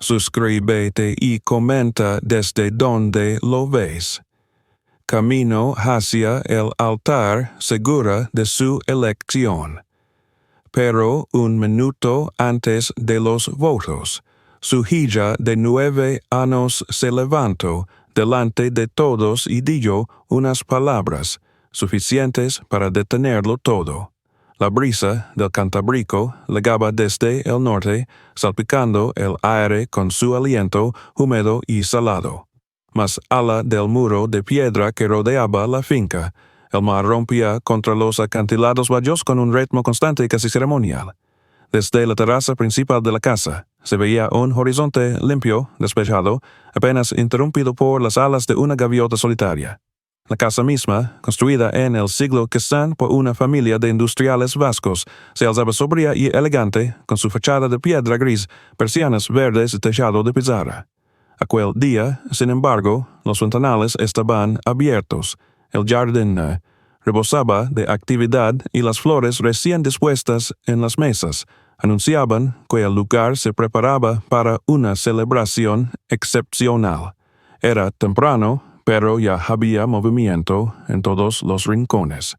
suscríbete y comenta desde donde lo ves. Camino hacia el altar segura de su elección. Pero un minuto antes de los votos, su hija de 9 años se levantó delante de todos y dijo unas palabras suficientes para detenerlo todo. La brisa del Cantábrico llegaba desde el norte, salpicando el aire con su aliento húmedo y salado. Mas ala del muro de piedra que rodeaba la finca, el mar rompía contra los acantilados valles con un ritmo constante y casi ceremonial. Desde la terraza principal de la casa, se veía un horizonte limpio, despejado, apenas interrumpido por las alas de una gaviota solitaria. La casa misma, construida en el siglo quizá por una familia de industriales vascos, se alzaba sobria y elegante, con su fachada de piedra gris, persianas verdes y tejado de pizarra. Aquel día, sin embargo, los ventanales estaban abiertos, el jardín rebosaba de actividad y las flores recién dispuestas en las mesas anunciaban que el lugar se preparaba para una celebración excepcional. Era temprano, pero ya había movimiento en todos los rincones.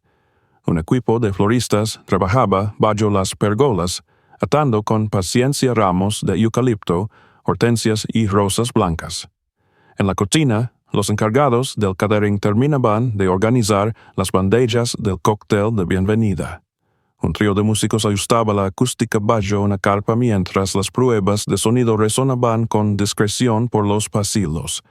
Un equipo de floristas trabajaba bajo las pergolas, atando con paciencia ramos de eucalipto, hortensias y rosas blancas. En la cocina, los encargados del catering terminaban de organizar las bandejas del cóctel de bienvenida. Un trío de músicos ajustaba la acústica bajo una carpa mientras las pruebas de sonido resonaban con discreción por los pasillos.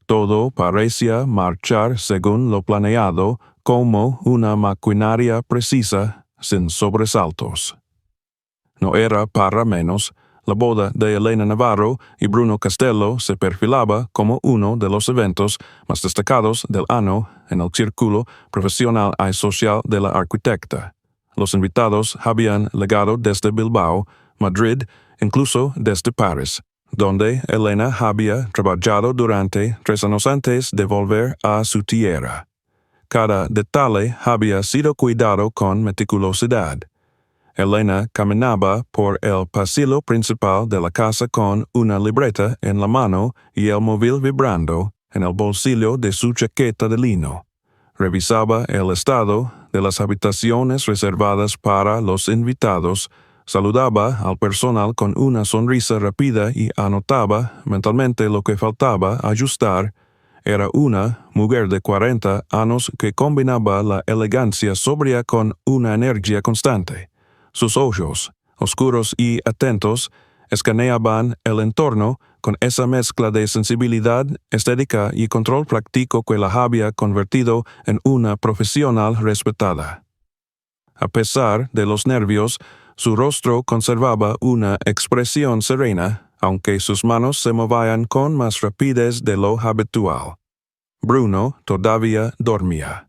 Todo parecía marchar según lo planeado, como una maquinaria precisa, sin sobresaltos. No era para menos. La boda de Elena Navarro y Bruno Castello se perfilaba como uno de los eventos más destacados del año en el círculo profesional y social de la arquitecta. Los invitados habían llegado desde Bilbao, Madrid, incluso desde París, donde Elena había trabajado durante 3 años antes de volver a su tierra. Cada detalle había sido cuidado con meticulosidad. Elena caminaba por el pasillo principal de la casa con una libreta en la mano y el móvil vibrando en el bolsillo de su chaqueta de lino. Revisaba el estado de las habitaciones reservadas para los invitados, saludaba al personal con una sonrisa rápida y anotaba mentalmente lo que faltaba ajustar. Era una mujer de 40 años que combinaba la elegancia sobria con una energía constante. Sus ojos, oscuros y atentos, escaneaban el entorno con esa mezcla de sensibilidad, estética y control práctico que la había convertido en una profesional respetada. A pesar de los nervios, su rostro conservaba una expresión serena, aunque sus manos se movían con más rapidez de lo habitual. Bruno todavía dormía.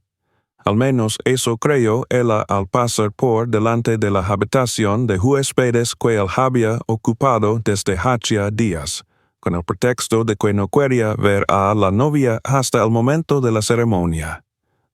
Al menos eso creyó ella al pasar por delante de la habitación de huéspedes que él había ocupado desde hacía días, con el pretexto de que no quería ver a la novia hasta el momento de la ceremonia.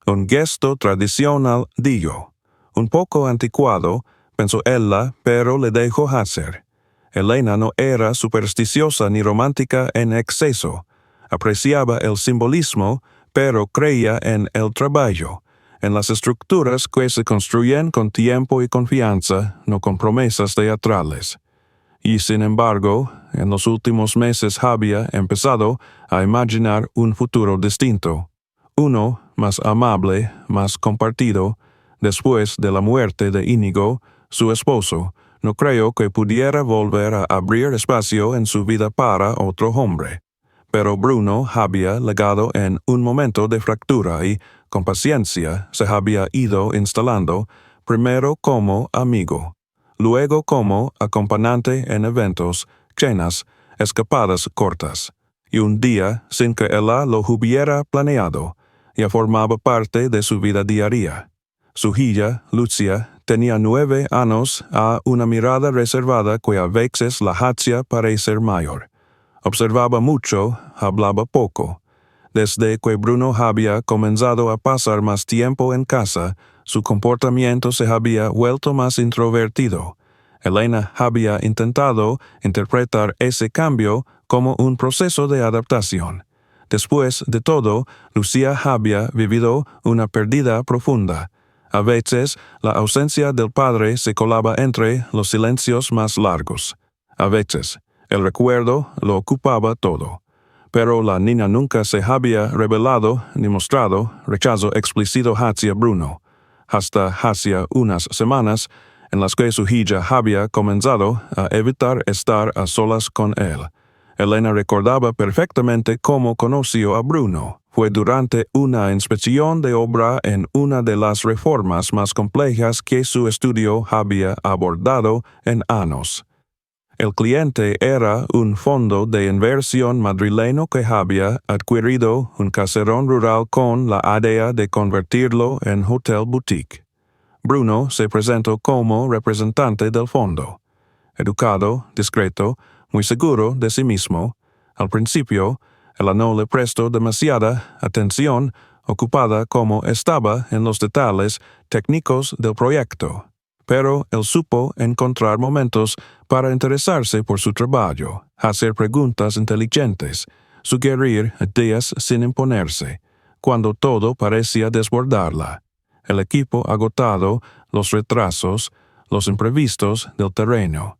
Un gesto tradicional, dijo. Un poco anticuado, pensó ella, pero le dejó hacer. Elena no era supersticiosa ni romántica en exceso. Apreciaba el simbolismo, pero creía en el trabajo, en las estructuras que se construyen con tiempo y confianza, no con promesas teatrales. Y sin embargo, en los últimos meses había empezado a imaginar un futuro distinto, uno más amable, más compartido. Después de la muerte de Íñigo, su esposo, no creyó que pudiera volver a abrir espacio en su vida para otro hombre. Pero Bruno había llegado en un momento de fractura y, con paciencia, se había ido instalando, primero como amigo, luego como acompañante en eventos, cenas, escapadas cortas, y un día, sin que ella lo hubiera planeado, ya formaba parte de su vida diaria. Su hija, Lucia, tenía 9 años a una mirada reservada que a veces la hacía parecer mayor. Observaba mucho, hablaba poco. Desde que Bruno había comenzado a pasar más tiempo en casa, su comportamiento se había vuelto más introvertido. Elena había intentado interpretar ese cambio como un proceso de adaptación. Después de todo, Lucía había vivido una pérdida profunda. A veces, la ausencia del padre se colaba entre los silencios más largos. A veces, el recuerdo lo ocupaba todo. Pero la niña nunca se había revelado ni mostrado rechazo explícito hacia Bruno, hasta hacía unas semanas en las que su hija había comenzado a evitar estar a solas con él. Elena recordaba perfectamente cómo conoció a Bruno. Fue durante una inspección de obra en una de las reformas más complejas que su estudio había abordado en años. El cliente era un fondo de inversión madrileño que había adquirido un caserón rural con la idea de convertirlo en hotel boutique. Bruno se presentó como representante del fondo. Educado, discreto, muy seguro de sí mismo. Al principio, ella no le prestó demasiada atención, ocupada como estaba en los detalles técnicos del proyecto. Pero él supo encontrar momentos para interesarse por su trabajo, hacer preguntas inteligentes, sugerir ideas sin imponerse, cuando todo parecía desbordarla. El equipo agotado, los retrasos, los imprevistos del terreno.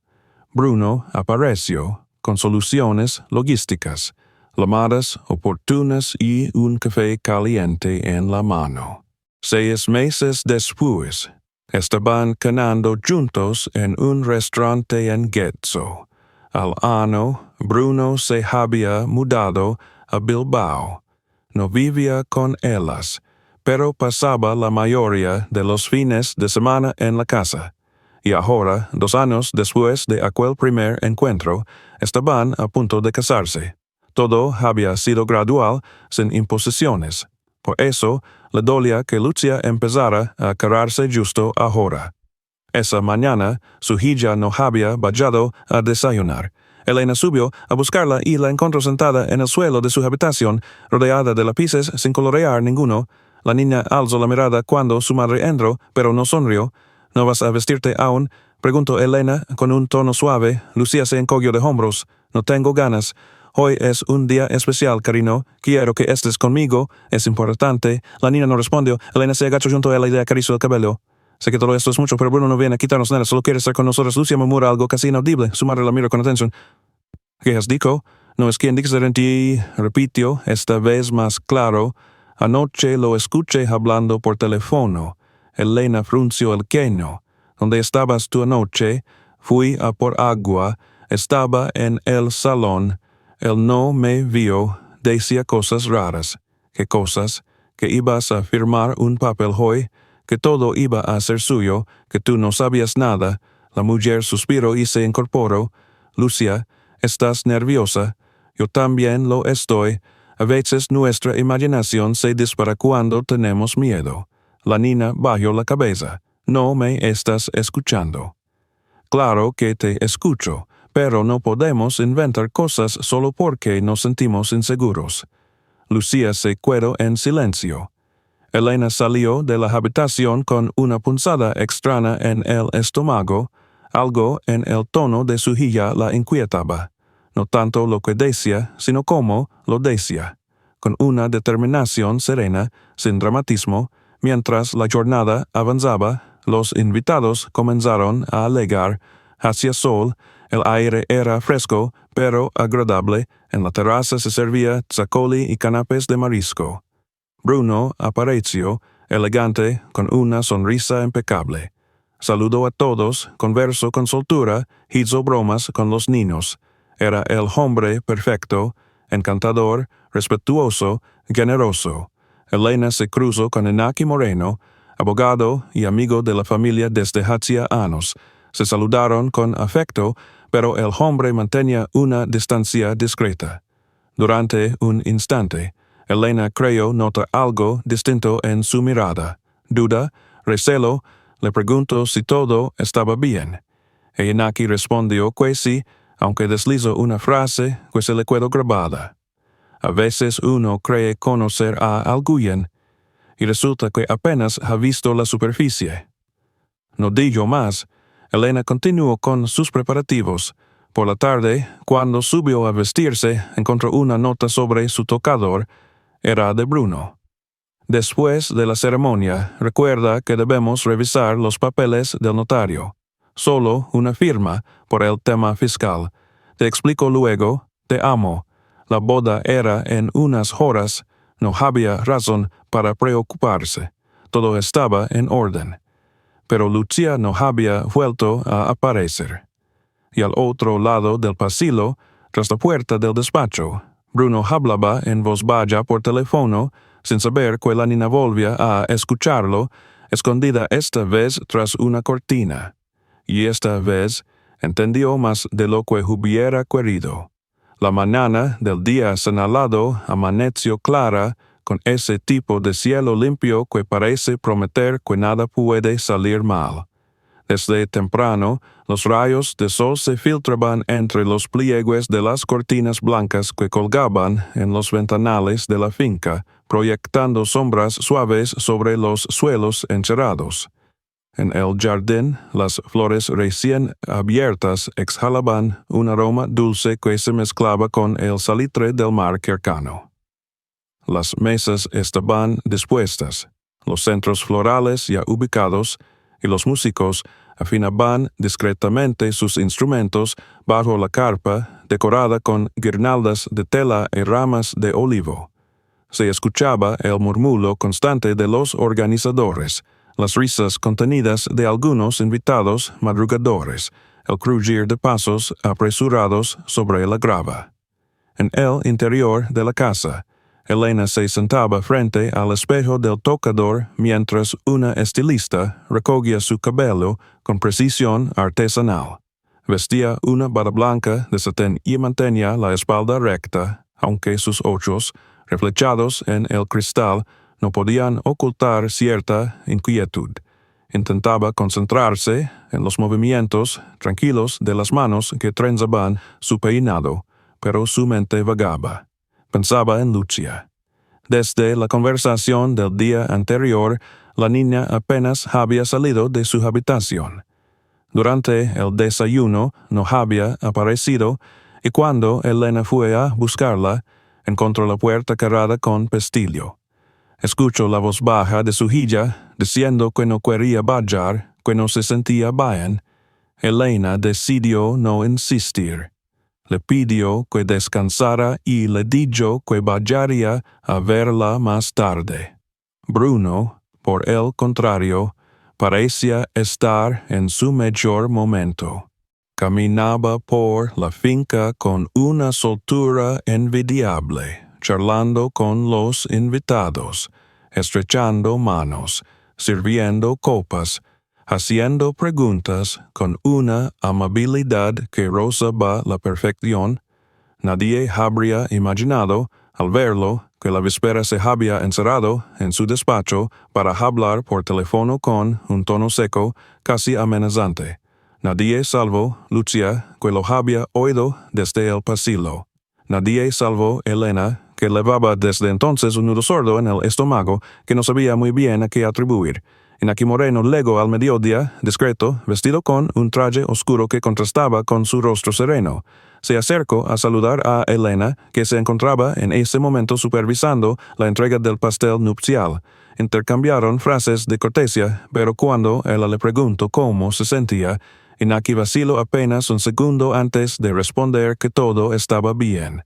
Bruno apareció con soluciones logísticas, llamadas oportunas y un café caliente en la mano. 6 meses después, estaban cenando juntos en un restaurante en Getxo. Al año, Bruno se había mudado a Bilbao. No vivía con ellas, pero pasaba la mayoría de los fines de semana en la casa. Y ahora, 2 años después de aquel primer encuentro, estaban a punto de casarse. Todo había sido gradual, sin imposiciones. Por eso, le dolía que Lucía empezara a quererse justo ahora. Esa mañana, su hija no había bajado a desayunar. Elena subió a buscarla y la encontró sentada en el suelo de su habitación, rodeada de lápices sin colorear ninguno. La niña alzó la mirada cuando su madre entró, pero no sonrió. ¿No vas a vestirte aún?, preguntó Elena con un tono suave. Lucía se encogió de hombros. No tengo ganas. Hoy es un día especial, cariño. Quiero que estés conmigo. Es importante. La niña no respondió. Elena se agachó junto a él y le acarició el cabello. Sé que todo esto es mucho, pero Bruno no viene a quitarnos nada. Solo quiere estar con nosotros. Lucía murmura algo casi inaudible. Su madre la miró con atención. ¿Qué has dicho? No es quien dice en ti, repitió, esta vez más claro. Anoche lo escuché hablando por teléfono. Elena frunció el ceño. ¿Dónde estabas tú anoche? Fui a por agua. Estaba en el salón. Él no me vio. Decía cosas raras. ¿Qué cosas? Que ibas a firmar un papel hoy, que todo iba a ser suyo, que tú no sabías nada. La mujer suspiró y se incorporó. Lucía, estás nerviosa. Yo también lo estoy. A veces nuestra imaginación se dispara cuando tenemos miedo. La niña bajó la cabeza. No me estás escuchando. Claro que te escucho, pero no podemos inventar cosas solo porque nos sentimos inseguros. Lucía se quedó en silencio. Elena salió de la habitación con una punzada extraña en el estómago. Algo en el tono de su hija la inquietaba. No tanto lo que decía, sino cómo lo decía. Con una determinación serena, sin dramatismo, mientras la jornada avanzaba, los invitados comenzaron a alegar. Hacía sol, el aire era fresco, pero agradable. En la terraza se servía tzakoli y canapés de marisco. Bruno apareció, elegante, con una sonrisa impecable. Saludó a todos, conversó con soltura, hizo bromas con los niños. Era el hombre perfecto, encantador, respetuoso, generoso. Elena se cruzó con Inaki Moreno, abogado y amigo de la familia desde hacía años. Se saludaron con afecto, pero el hombre mantenía una distancia discreta. Durante un instante, Elena creyó notar algo distinto en su mirada. Duda, recelo, le preguntó si todo estaba bien. Inaki respondió que sí, aunque deslizó una frase que se le quedó grabada. A veces uno cree conocer a alguien, y resulta que apenas ha visto la superficie. No dijo más. Elena continuó con sus preparativos. Por la tarde, cuando subió a vestirse, encontró una nota sobre su tocador. Era de Bruno. Después de la ceremonia, recuerda que debemos revisar los papeles del notario. Solo una firma por el tema fiscal. Te explico luego, te amo. La boda era en unas horas. No había razón para preocuparse. Todo estaba en orden. Pero Lucia no había vuelto a aparecer. Y al otro lado del pasillo, tras la puerta del despacho, Bruno hablaba en voz baja por teléfono, sin saber que la niña volvía a escucharlo, escondida esta vez tras una cortina. Y esta vez entendió más de lo que hubiera querido. La mañana del día señalado amaneció clara, con ese tipo de cielo limpio que parece prometer que nada puede salir mal. Desde temprano, los rayos de sol se filtraban entre los pliegues de las cortinas blancas que colgaban en los ventanales de la finca, proyectando sombras suaves sobre los suelos encerrados. En el jardín, las flores recién abiertas exhalaban un aroma dulce que se mezclaba con el salitre del mar cercano. Las mesas estaban dispuestas, los centros florales ya ubicados, y los músicos afinaban discretamente sus instrumentos bajo la carpa decorada con guirnaldas de tela y ramas de olivo. Se escuchaba el murmullo constante de los organizadores, las risas contenidas de algunos invitados madrugadores, el crujir de pasos apresurados sobre la grava. En el interior de la casa, Elena se sentaba frente al espejo del tocador mientras una estilista recogía su cabello con precisión artesanal. Vestía una bata blanca de satén y mantenía la espalda recta, aunque sus ojos, reflejados en el cristal, no podían ocultar cierta inquietud. Intentaba concentrarse en los movimientos tranquilos de las manos que trenzaban su peinado, pero su mente vagaba. Pensaba en Lucia. Desde la conversación del día anterior, la niña apenas había salido de su habitación. Durante el desayuno no había aparecido, y cuando Elena fue a buscarla, encontró la puerta cerrada con pestillo. Escuchó la voz baja de su hija diciendo que no quería bajar, que no se sentía bien. Elena decidió no insistir. Le pidió que descansara y le dijo que bajaría a verla más tarde. Bruno, por el contrario, parecía estar en su mejor momento. Caminaba por la finca con una soltura envidiable, charlando con los invitados, estrechando manos, sirviendo copas, haciendo preguntas con una amabilidad que rozaba la perfección. Nadie habría imaginado, al verlo, que la víspera se había encerrado en su despacho para hablar por teléfono con un tono seco, casi amenazante. Nadie salvo Lucia, que lo había oído desde el pasillo. Nadie salvo Elena, que llevaba desde entonces un nudo sordo en el estómago que no sabía muy bien a qué atribuir. Inaki Moreno llegó al mediodía, discreto, vestido con un traje oscuro que contrastaba con su rostro sereno. Se acercó a saludar a Elena, que se encontraba en ese momento supervisando la entrega del pastel nupcial. Intercambiaron frases de cortesía, pero cuando ella le preguntó cómo se sentía, Inaki vaciló apenas un segundo antes de responder que todo estaba bien.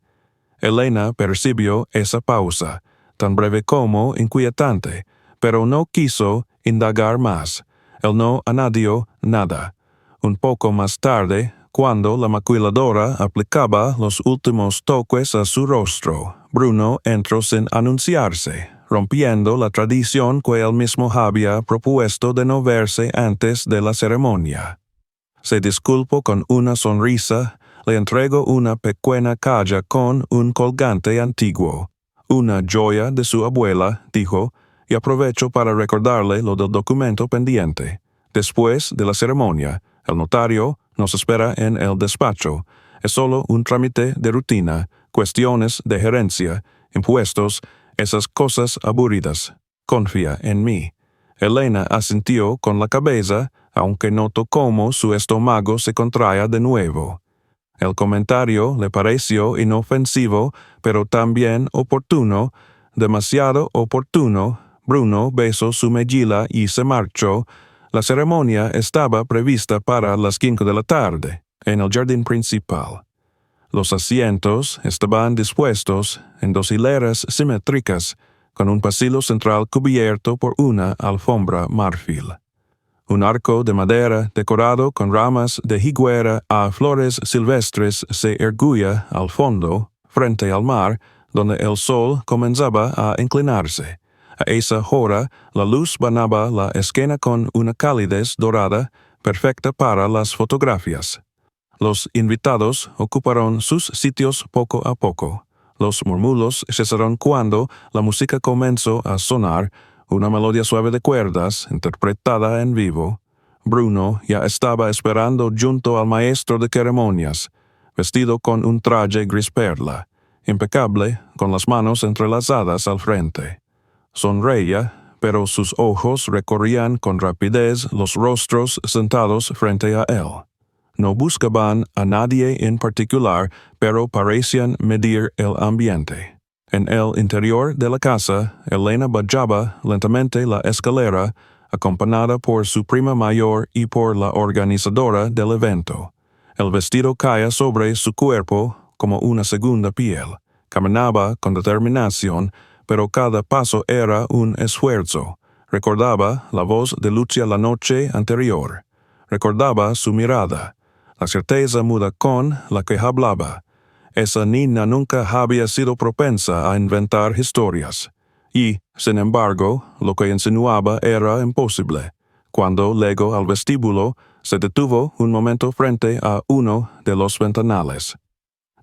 Elena percibió esa pausa, tan breve como inquietante, pero no quiso indagar más. Él no añadió nada. Un poco más tarde, cuando la maquiladora aplicaba los últimos toques a su rostro, Bruno entró sin anunciarse, rompiendo la tradición que él mismo había propuesto de no verse antes de la ceremonia. Se disculpó con una sonrisa, le entregó una pequeña caja con un colgante antiguo. Una joya de su abuela, dijo, y aprovecho para recordarle lo del documento pendiente. Después de la ceremonia, el notario nos espera en el despacho. Es solo un trámite de rutina, cuestiones de gerencia, impuestos, esas cosas aburridas. Confía en mí. Elena asintió con la cabeza, aunque notó cómo su estómago se contraía de nuevo. El comentario le pareció inofensivo, pero también oportuno, demasiado oportuno. Bruno besó su mejilla y se marchó. La ceremonia estaba prevista para las 5 de la tarde, en el jardín principal. Los asientos estaban dispuestos en 2 hileras simétricas, con un pasillo central cubierto por una alfombra marfil. Un arco de madera decorado con ramas de higuera a flores silvestres se erguía al fondo, frente al mar, donde el sol comenzaba a inclinarse. A esa hora, la luz bañaba la esquina con una calidez dorada, perfecta para las fotografías. Los invitados ocuparon sus sitios poco a poco. Los murmullos cesaron cuando la música comenzó a sonar, una melodía suave de cuerdas, interpretada en vivo. Bruno ya estaba esperando junto al maestro de ceremonias, vestido con un traje gris perla, impecable, con las manos entrelazadas al frente. Sonreía, pero sus ojos recorrían con rapidez los rostros sentados frente a él. No buscaban a nadie en particular, pero parecían medir el ambiente. En el interior de la casa, Elena bajaba lentamente la escalera, acompañada por su prima mayor y por la organizadora del evento. El vestido caía sobre su cuerpo como una segunda piel. Caminaba con determinación, pero cada paso era un esfuerzo. Recordaba la voz de Lucia la noche anterior. Recordaba su mirada, la certeza muda con la que hablaba. Esa niña nunca había sido propensa a inventar historias. Y, sin embargo, lo que insinuaba era imposible. Cuando llegó al vestíbulo, se detuvo un momento frente a uno de los ventanales.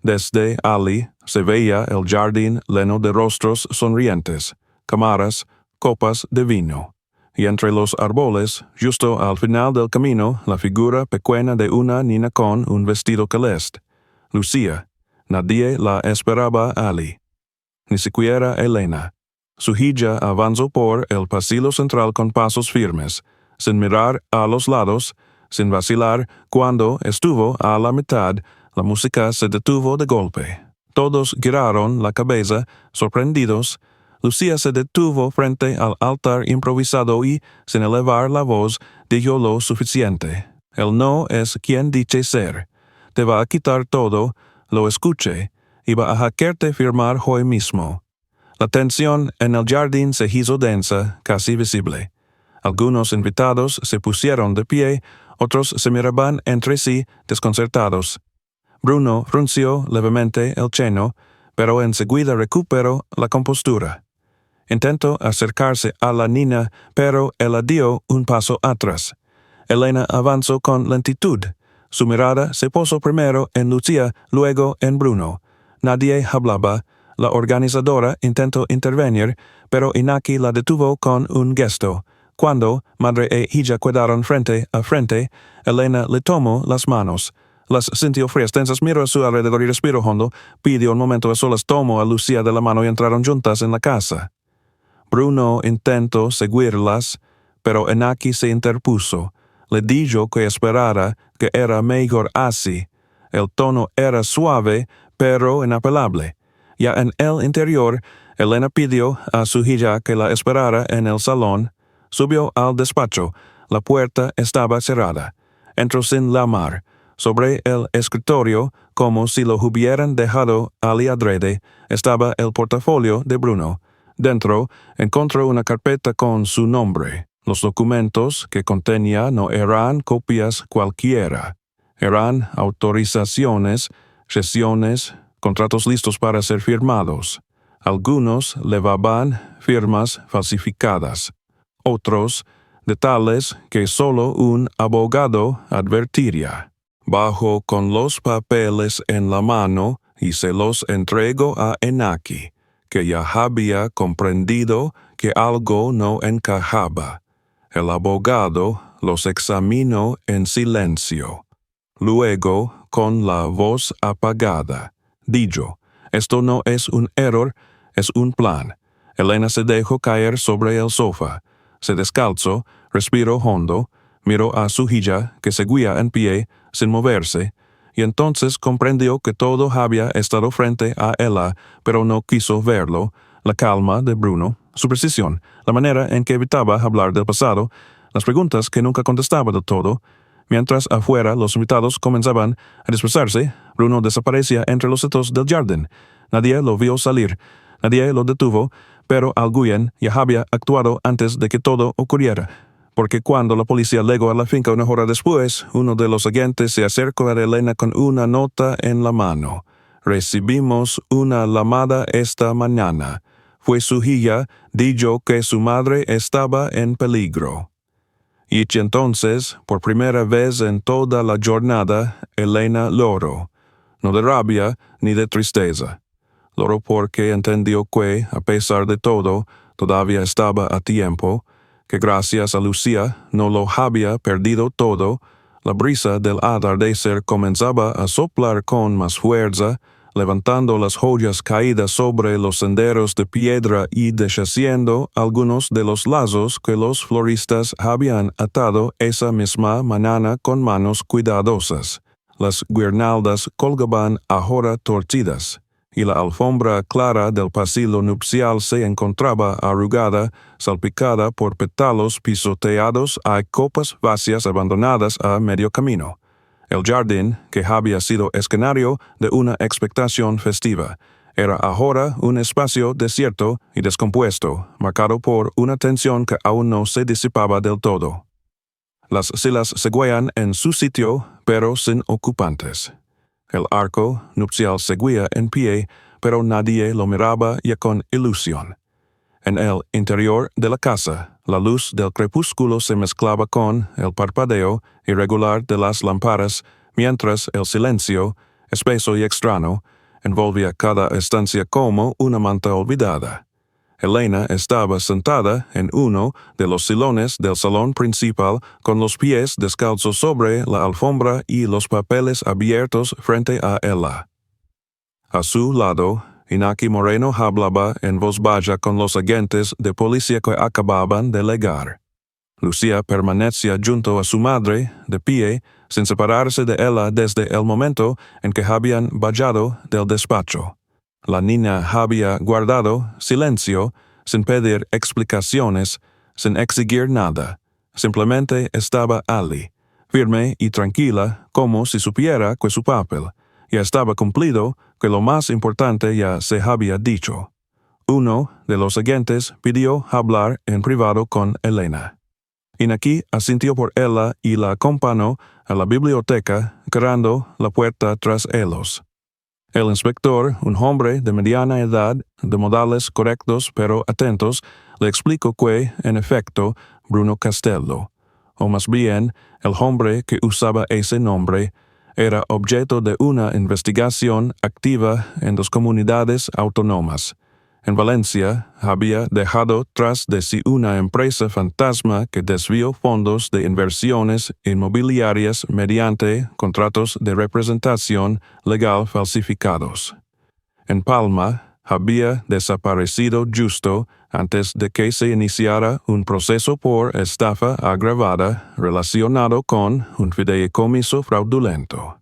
Desde allí se veía el jardín lleno de rostros sonrientes, cámaras, copas de vino. Y entre los árboles, justo al final del camino, la figura pequeña de una niña con un vestido celeste. Lucía. Nadie la esperaba allí. Ni siquiera Elena. Su hija avanzó por el pasillo central con pasos firmes, sin mirar a los lados, sin vacilar. Cuando estuvo a la mitad, la música se detuvo de golpe. Todos giraron la cabeza, sorprendidos. Lucía se detuvo frente al altar improvisado y, sin elevar la voz, dijo lo suficiente. Él no es quien dice ser. Te va a quitar todo. Lo escuché, iba a hacerte firmar hoy mismo. La tensión en el jardín se hizo densa, casi visible. Algunos invitados se pusieron de pie, otros se miraban entre sí, desconcertados. Bruno frunció levemente el ceño, pero enseguida recuperó la compostura. Intentó acercarse a la niña, pero ella dio un paso atrás. Elena avanzó con lentitud. Su mirada se posó primero en Lucía, luego en Bruno. Nadie hablaba. La organizadora intentó intervenir, pero Inaki la detuvo con un gesto. Cuando madre e hija quedaron frente a frente, Elena le tomó las manos. Las sintió frías, tensas, miró a su alrededor y respiró hondo. Pidió un momento a solas, tomó a Lucía de la mano y entraron juntas en la casa. Bruno intentó seguirlas, pero Inaki se interpuso. Le dijo que esperara, que era mejor así. El tono era suave, pero inapelable. Ya en el interior, Elena pidió a su hija que la esperara en el salón. Subió al despacho. La puerta estaba cerrada. Entró sin llamar. Sobre el escritorio, como si lo hubieran dejado allí adrede, estaba el portafolio de Bruno. Dentro, encontró una carpeta con su nombre. Los documentos que contenía no eran copias cualquiera. Eran autorizaciones, sesiones, contratos listos para ser firmados. Algunos llevaban firmas falsificadas. Otros, detalles que solo un abogado advertiría. Bajó con los papeles en la mano y se los entregó a Inaki, que ya había comprendido que algo no encajaba. El abogado los examinó en silencio. Luego, con la voz apagada, dijo: «Esto no es un error, es un plan». Elena se dejó caer sobre el sofá. Se descalzó, respiró hondo, Miró a su hija, que seguía en pie, sin moverse, y entonces comprendió que todo había estado frente a ella, pero no quiso verlo, la calma de Bruno, su precisión, la manera en que evitaba hablar del pasado, las preguntas que nunca contestaba del todo. Mientras afuera los invitados comenzaban a dispersarse, Bruno desaparecía entre los setos del jardín. Nadie lo vio salir, nadie lo detuvo, pero Alguyen ya había actuado antes de que todo ocurriera, porque cuando la policía llegó a la finca una hora después, uno de los agentes se acercó a Elena con una nota en la mano. Recibimos una llamada esta mañana. Fue su hija, dijo que su madre estaba en peligro. Y entonces, por primera vez en toda la jornada, Elena lloró, no de rabia ni de tristeza. Lloró porque entendió que, a pesar de todo, todavía estaba a tiempo, que gracias a Lucía no lo había perdido todo. La brisa del atardecer comenzaba a soplar con más fuerza, levantando las joyas caídas sobre los senderos de piedra y deshaciendo algunos de los lazos que los floristas habían atado esa misma mañana con manos cuidadosas. Las guirnaldas colgaban ahora torcidas, y la alfombra clara del pasillo nupcial se encontraba arrugada, salpicada por pétalos pisoteados. Hay copas vacías abandonadas a medio camino. El jardín, que había sido escenario de una expectación festiva, era ahora un espacio desierto y descompuesto, marcado por una tensión que aún no se disipaba del todo. Las sillas seguían en su sitio, pero sin ocupantes. El arco nupcial seguía en pie, pero nadie lo miraba ya con ilusión. En el interior de la casa, la luz del crepúsculo se mezclaba con el parpadeo irregular de las lámparas, mientras el silencio, espeso y extraño, envolvía cada estancia como una manta olvidada. Elena estaba sentada en uno de los silones del salón principal con los pies descalzos sobre la alfombra y los papeles abiertos frente a ella. A su lado, Inaki Moreno hablaba en voz baja con los agentes de policía que acababan de llegar. Lucía permanecía junto a su madre, de pie, sin separarse de ella desde el momento en que habían vallado del despacho. La niña había guardado silencio, sin pedir explicaciones, sin exigir nada. Simplemente estaba allí, firme y tranquila, como si supiera que su papel ya estaba cumplido, que lo más importante ya se había dicho. Uno de los agentes pidió hablar en privado con Elena. Inaki asintió por ella y la acompañó a la biblioteca, cerrando la puerta tras ellos. El inspector, un hombre de mediana edad, de modales correctos pero atentos, le explicó que, en efecto, Bruno Castello, o más bien, el hombre que usaba ese nombre, era objeto de una investigación activa en dos comunidades autónomas. En Valencia, había dejado tras de sí una empresa fantasma que desvió fondos de inversiones inmobiliarias mediante contratos de representación legal falsificados. En Palma, había desaparecido justo antes de que se iniciara un proceso por estafa agravada relacionado con un fideicomiso fraudulento.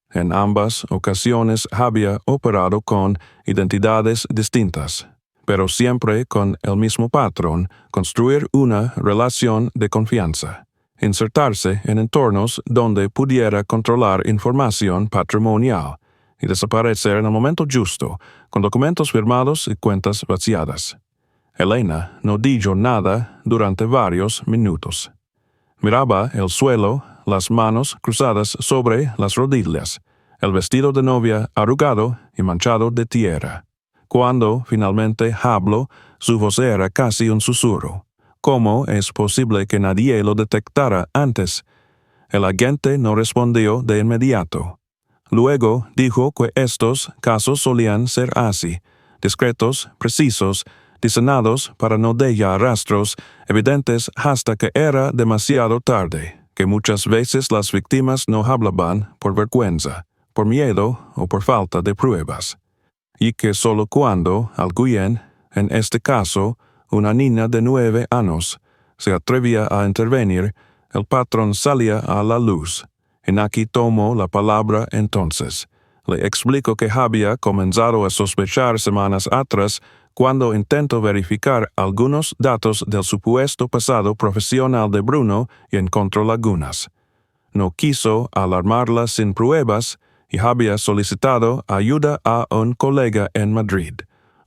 En ambas ocasiones había operado con identidades distintas, pero siempre con el mismo patrón: construir una relación de confianza, insertarse en entornos donde pudiera controlar información patrimonial y desaparecer en el momento justo, con documentos firmados y cuentas vaciadas. Elena no dijo nada durante varios minutos. Miraba el suelo, las manos cruzadas sobre las rodillas, el vestido de novia arrugado y manchado de tierra. Cuando finalmente habló, su voz era casi un susurro. ¿Cómo es posible que nadie lo detectara antes? El agente no respondió de inmediato. Luego dijo que estos casos solían ser así, discretos, precisos, diseñados para no dejar rastros evidentes hasta que era demasiado tarde, que muchas veces las víctimas no hablaban por vergüenza, por miedo o por falta de pruebas, y que solo cuando alguien, en este caso una niña de 9 años, se atrevía a intervenir, El patrón salía a la luz. Inaki tomó la palabra entonces. Le explicó que había comenzado a sospechar semanas atrás cuando intentó verificar algunos datos del supuesto pasado profesional de Bruno y encontró lagunas. No quiso alarmarla sin pruebas y había solicitado ayuda a un colega en Madrid.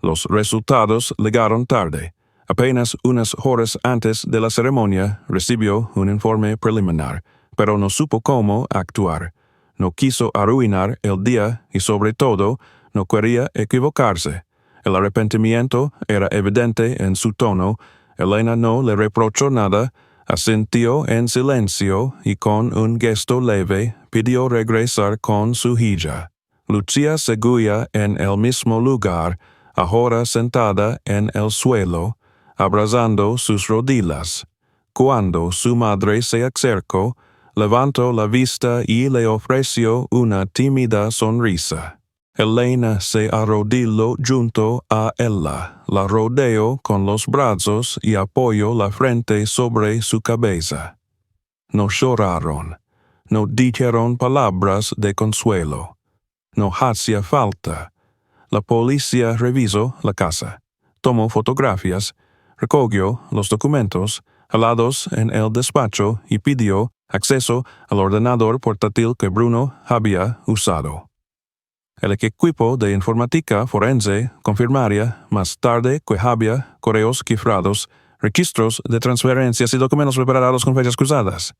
Los resultados llegaron tarde. Apenas unas horas antes de la ceremonia recibió un informe preliminar, pero no supo cómo actuar. No quiso arruinar el día y sobre todo no quería equivocarse. El arrepentimiento era evidente en su tono. Elena no le reprochó nada, asintió en silencio y con un gesto leve pidió regresar con su hija. Lucía seguía en el mismo lugar, ahora sentada en el suelo, abrazando sus rodillas. Cuando su madre se acercó, levantó la vista y le ofreció una tímida sonrisa. Elena se arrodilló junto a ella, la rodeó con los brazos y apoyó la frente sobre su cabeza. No lloraron, no dijeron palabras de consuelo. No hacía falta. La policía revisó la casa, tomó fotografías, recogió los documentos halados en el despacho y pidió acceso al ordenador portátil que Bruno había usado. El equipo de informática forense confirmaría más tarde que había correos cifrados, registros de transferencias y documentos preparados con fechas cruzadas.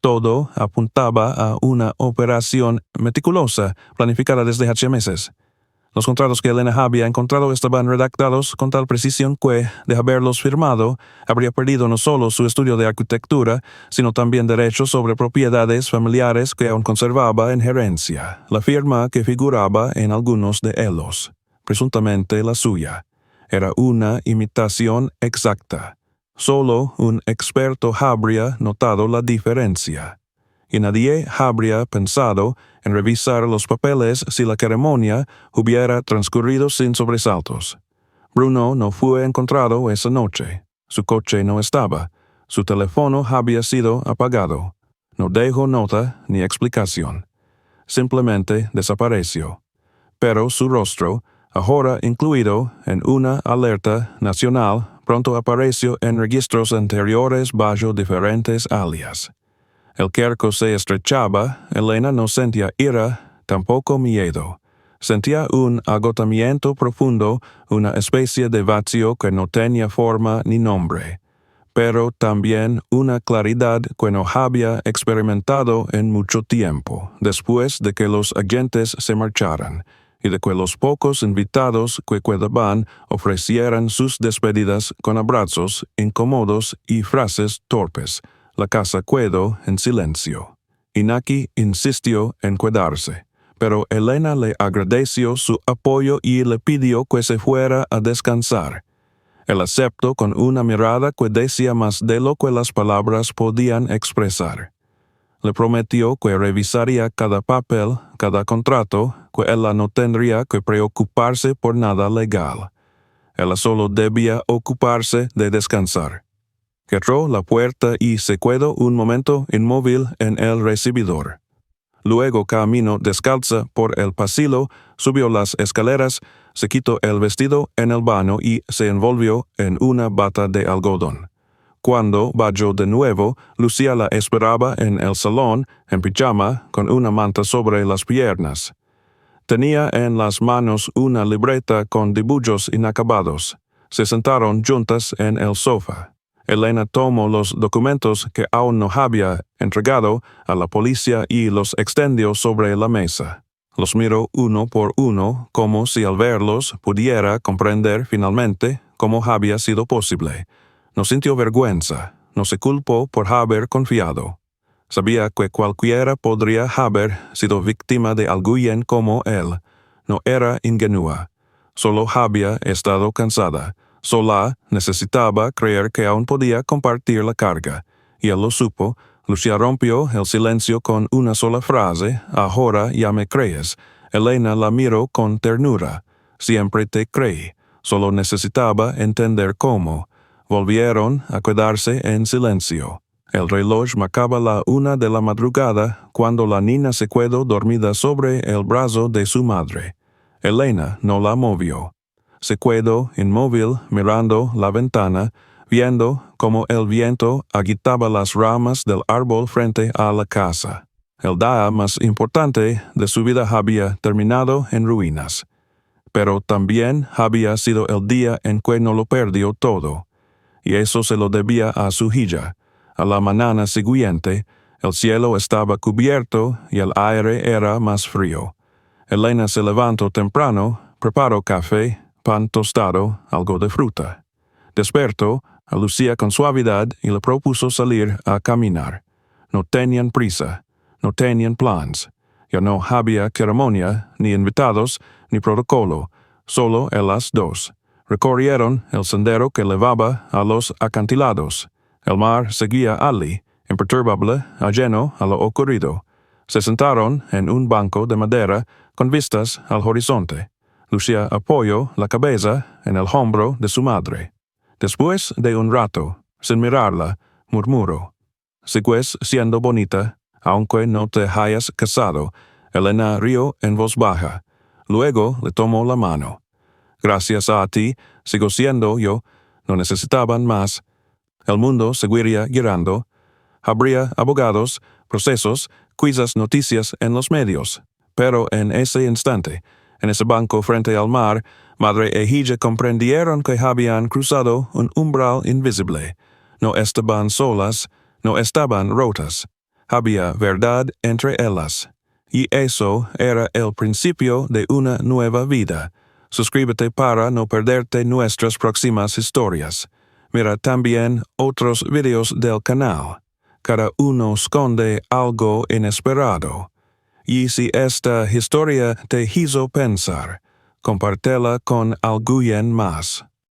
Todo apuntaba a una operación meticulosa planificada desde hace meses. Los contratos que Elena había encontrado estaban redactados con tal precisión que, de haberlos firmado, habría perdido no solo su estudio de arquitectura, sino también derechos sobre propiedades familiares que aún conservaba en herencia, la firma que figuraba en algunos de ellos, presuntamente la suya. Era una imitación exacta. Solo un experto habría notado la diferencia. Y nadie habría pensado en revisar los papeles si la ceremonia hubiera transcurrido sin sobresaltos. Bruno no fue encontrado esa noche. Su coche no estaba. Su teléfono había sido apagado. No dejó nota ni explicación. Simplemente desapareció. Pero su rostro, ahora incluido en una alerta nacional, pronto apareció en registros anteriores bajo diferentes alias. El cerco se estrechaba. Elena no sentía ira, tampoco miedo. Sentía un agotamiento profundo, una especie de vacío que no tenía forma ni nombre, pero también una claridad que no había experimentado en mucho tiempo, después de que los agentes se marcharan, y de que los pocos invitados que quedaban ofrecieran sus despedidas con abrazos incómodos y frases torpes. La casa quedó en silencio. Inaki insistió en quedarse, pero Elena le agradeció su apoyo y le pidió que se fuera a descansar. Él aceptó con una mirada que decía más de lo que las palabras podían expresar. Le prometió que revisaría cada papel, cada contrato, que ella no tendría que preocuparse por nada legal. Ella solo debía ocuparse de descansar. Cerró la puerta y se quedó un momento inmóvil en el recibidor. Luego caminó descalza por el pasillo, subió las escaleras, se quitó el vestido en el baño y se envolvió en una bata de algodón. Cuando bajó de nuevo, Lucía la esperaba en el salón, en pijama, con una manta sobre las piernas. Tenía en las manos una libreta con dibujos inacabados. Se sentaron juntas en el sofá. Elena tomó los documentos que aún no había entregado a la policía y los extendió sobre la mesa. Los miró uno por uno, como si al verlos pudiera comprender finalmente cómo había sido posible. No sintió vergüenza, no se culpó por haber confiado. Sabía que cualquiera podría haber sido víctima de alguien como él. No era ingenua, solo había estado cansada. Sola necesitaba creer que aún podía compartir la carga, y él lo supo. Lucía rompió el silencio con una sola frase: «Ahora ya me crees». Elena la miró con ternura. «Siempre te creí, solo necesitaba entender cómo». Volvieron a quedarse en silencio. El reloj marcaba la 1 de la madrugada cuando la niña se quedó dormida sobre el brazo de su madre. Elena no la movió. Se quedó inmóvil mirando la ventana, viendo cómo el viento agitaba las ramas del árbol frente a la casa. El día más importante de su vida había terminado en ruinas. Pero también había sido el día en que no lo perdió todo. Y eso se lo debía a su hija. A la mañana siguiente, el cielo estaba cubierto y el aire era más frío. Elena se levantó temprano, preparó café, pan tostado, algo de fruta. Despertó a Lucía con suavidad y le propuso salir a caminar. No tenían prisa, no tenían plans. Ya no había ceremonia, ni invitados, ni protocolo, solo ellas dos. Recorrieron el sendero que levaba a los acantilados. El mar seguía allí, imperturbable, ajeno a lo ocurrido. Se sentaron en un banco de madera con vistas al horizonte. Lucía apoyó la cabeza en el hombro de su madre. Después de un rato, sin mirarla, murmuró: «Sigues siendo bonita, aunque no te hayas casado». Elena rió en voz baja. Luego le tomó la mano. «Gracias a ti, sigo siendo yo. No necesitaban más. El mundo seguiría girando. Habría abogados, procesos, quizás noticias en los medios. Pero en ese instante, en ese banco frente al mar, madre e hija comprendieron que habían cruzado un umbral invisible. No estaban solas, no estaban rotas. Había verdad entre ellas. Y eso era el principio de una nueva vida. Suscríbete para no perderte nuestras próximas historias. Mira también otros videos del canal. Cada uno esconde algo inesperado. Y si esta historia te hizo pensar, compártela con alguien más.